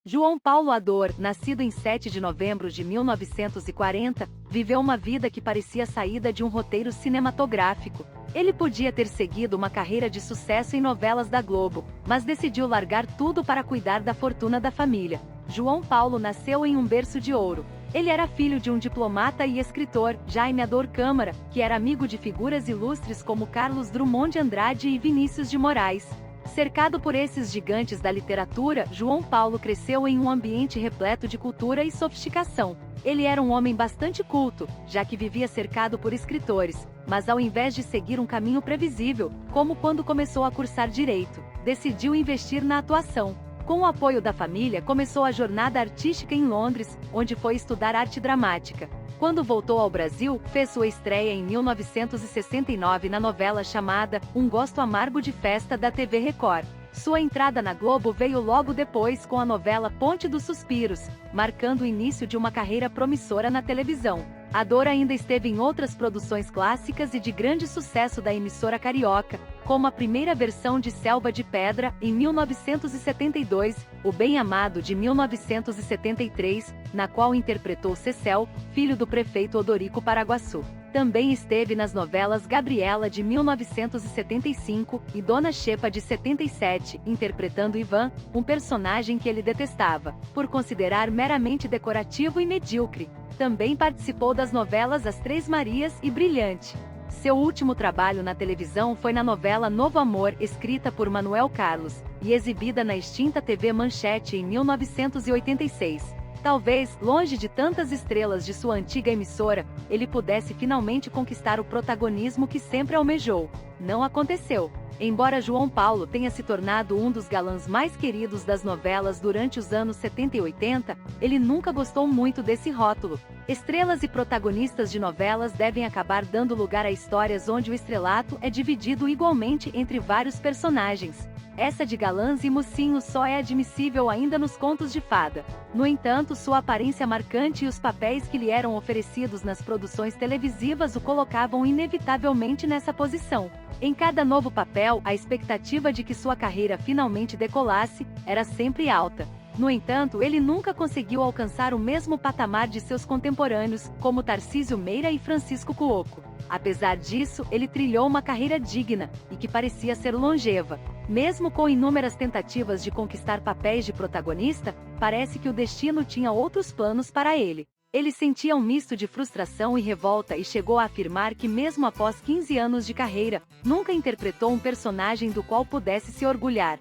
João Paulo Ador, nascido em 7 de novembro de 1940, viveu uma vida que parecia saída de um roteiro cinematográfico. Ele podia ter seguido uma carreira de sucesso em novelas da Globo, mas decidiu largar tudo para cuidar da fortuna da família. João Paulo nasceu em um berço de ouro. Ele era filho de um diplomata e escritor, Jaime Ador Câmara, que era amigo de figuras ilustres como Carlos Drummond de Andrade e Vinícius de Moraes. Cercado por esses gigantes da literatura, João Paulo cresceu em um ambiente repleto de cultura e sofisticação. Ele era um homem bastante culto, já que vivia cercado por escritores, mas ao invés de seguir um caminho previsível, como quando começou a cursar direito, decidiu investir na atuação. Com o apoio da família, começou a jornada artística em Londres, onde foi estudar arte dramática. Quando voltou ao Brasil, fez sua estreia em 1969 na novela chamada Um Gosto Amargo de Festa da TV Record. Sua entrada na Globo veio logo depois com a novela Ponte dos Suspiros, marcando o início de uma carreira promissora na televisão. Ador ainda esteve em outras produções clássicas e de grande sucesso da emissora carioca, como a primeira versão de Selva de Pedra, em 1972, O Bem Amado de 1973, na qual interpretou Cecel, filho do prefeito Odorico Paraguaçu. Também esteve nas novelas Gabriela de 1975 e Dona Xepa de 77, interpretando Ivan, um personagem que ele detestava, por considerar meramente decorativo e medíocre. Também participou das novelas As Três Marias e Brilhante. Seu último trabalho na televisão foi na novela Novo Amor, escrita por Manuel Carlos, e exibida na extinta TV Manchete em 1986. Talvez, longe de tantas estrelas de sua antiga emissora, ele pudesse finalmente conquistar o protagonismo que sempre almejou. Não aconteceu. Embora João Paulo tenha se tornado um dos galãs mais queridos das novelas durante os anos 70 e 80, ele nunca gostou muito desse rótulo. Estrelas e protagonistas de novelas devem acabar dando lugar a histórias onde o estrelato é dividido igualmente entre vários personagens. Essa de galãs e mocinhos só é admissível ainda nos contos de fada. No entanto, sua aparência marcante e os papéis que lhe eram oferecidos nas produções televisivas o colocavam inevitavelmente nessa posição. Em cada novo papel, a expectativa de que sua carreira finalmente decolasse era sempre alta. No entanto, ele nunca conseguiu alcançar o mesmo patamar de seus contemporâneos, como Tarcísio Meira e Francisco Cuoco. Apesar disso, ele trilhou uma carreira digna, e que parecia ser longeva. Mesmo com inúmeras tentativas de conquistar papéis de protagonista, parece que o destino tinha outros planos para ele. Ele sentia um misto de frustração e revolta e chegou a afirmar que mesmo após 15 anos de carreira, nunca interpretou um personagem do qual pudesse se orgulhar.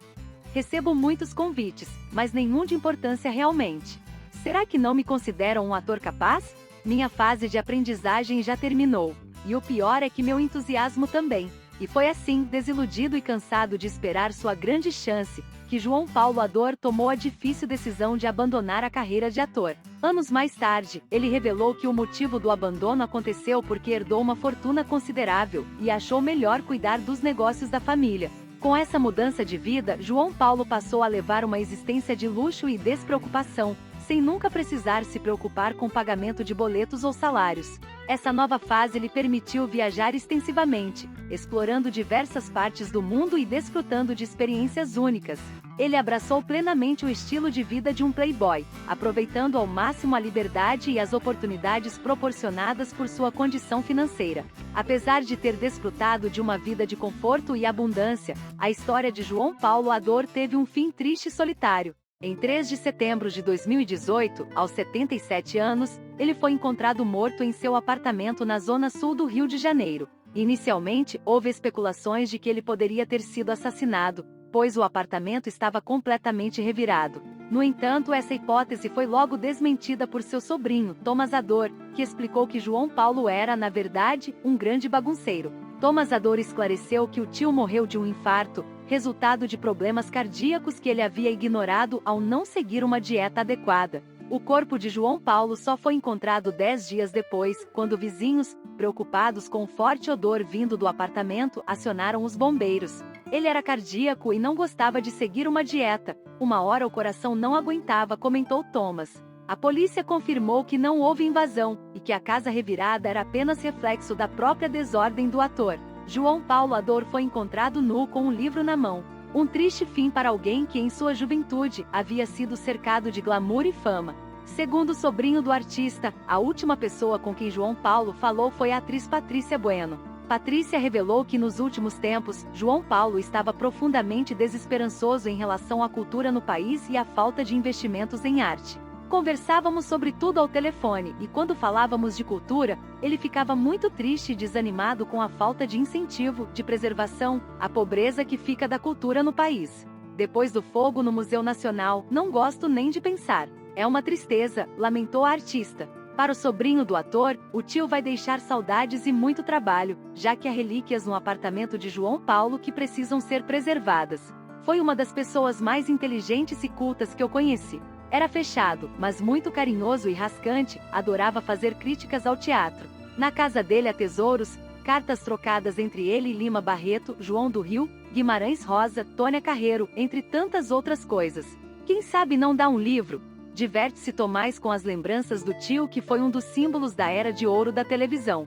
Recebo muitos convites, mas nenhum de importância realmente. Será que não me consideram um ator capaz? Minha fase de aprendizagem já terminou. E o pior é que meu entusiasmo também. E foi assim, desiludido e cansado de esperar sua grande chance, que João Paulo Ador tomou a difícil decisão de abandonar a carreira de ator. Anos mais tarde, ele revelou que o motivo do abandono aconteceu porque herdou uma fortuna considerável e achou melhor cuidar dos negócios da família. Com essa mudança de vida, João Paulo passou a levar uma existência de luxo e despreocupação, sem nunca precisar se preocupar com o pagamento de boletos ou salários. Essa nova fase lhe permitiu viajar extensivamente, explorando diversas partes do mundo e desfrutando de experiências únicas. Ele abraçou plenamente o estilo de vida de um playboy, aproveitando ao máximo a liberdade e as oportunidades proporcionadas por sua condição financeira. Apesar de ter desfrutado de uma vida de conforto e abundância, a história de João Paulo Ador teve um fim triste e solitário. Em 3 de setembro de 2018, aos 77 anos, ele foi encontrado morto em seu apartamento na zona sul do Rio de Janeiro. Inicialmente, houve especulações de que ele poderia ter sido assassinado, pois o apartamento estava completamente revirado. No entanto, essa hipótese foi logo desmentida por seu sobrinho, Thomas Ador, que explicou que João Paulo era, na verdade, um grande bagunceiro. Thomas Ador esclareceu que o tio morreu de um infarto, resultado de problemas cardíacos que ele havia ignorado ao não seguir uma dieta adequada. O corpo de João Paulo só foi encontrado 10 dias depois, quando vizinhos, preocupados com o forte odor vindo do apartamento, acionaram os bombeiros. Ele era cardíaco e não gostava de seguir uma dieta. Uma hora o coração não aguentava, comentou Thomas. A polícia confirmou que não houve invasão, e que a casa revirada era apenas reflexo da própria desordem do ator. João Paulo Ador foi encontrado nu com um livro na mão. Um triste fim para alguém que em sua juventude havia sido cercado de glamour e fama. Segundo o sobrinho do artista, a última pessoa com quem João Paulo falou foi a atriz Patrícia Bueno. Patrícia revelou que nos últimos tempos, João Paulo estava profundamente desesperançoso em relação à cultura no país e à falta de investimentos em arte. Conversávamos sobre tudo ao telefone e quando falávamos de cultura, ele ficava muito triste e desanimado com a falta de incentivo, de preservação, a pobreza que fica da cultura no país. Depois do fogo no Museu Nacional, não gosto nem de pensar. É uma tristeza, lamentou a artista. Para o sobrinho do ator, o tio vai deixar saudades e muito trabalho, já que há relíquias no apartamento de João Paulo que precisam ser preservadas. Foi uma das pessoas mais inteligentes e cultas que eu conheci. Era fechado, mas muito carinhoso e rascante, adorava fazer críticas ao teatro. Na casa dele há tesouros, cartas trocadas entre ele e Lima Barreto, João do Rio, Guimarães Rosa, Tônia Carreiro, entre tantas outras coisas. Quem sabe não dá um livro? Diverte-se Tomás com as lembranças do tio que foi um dos símbolos da era de ouro da televisão.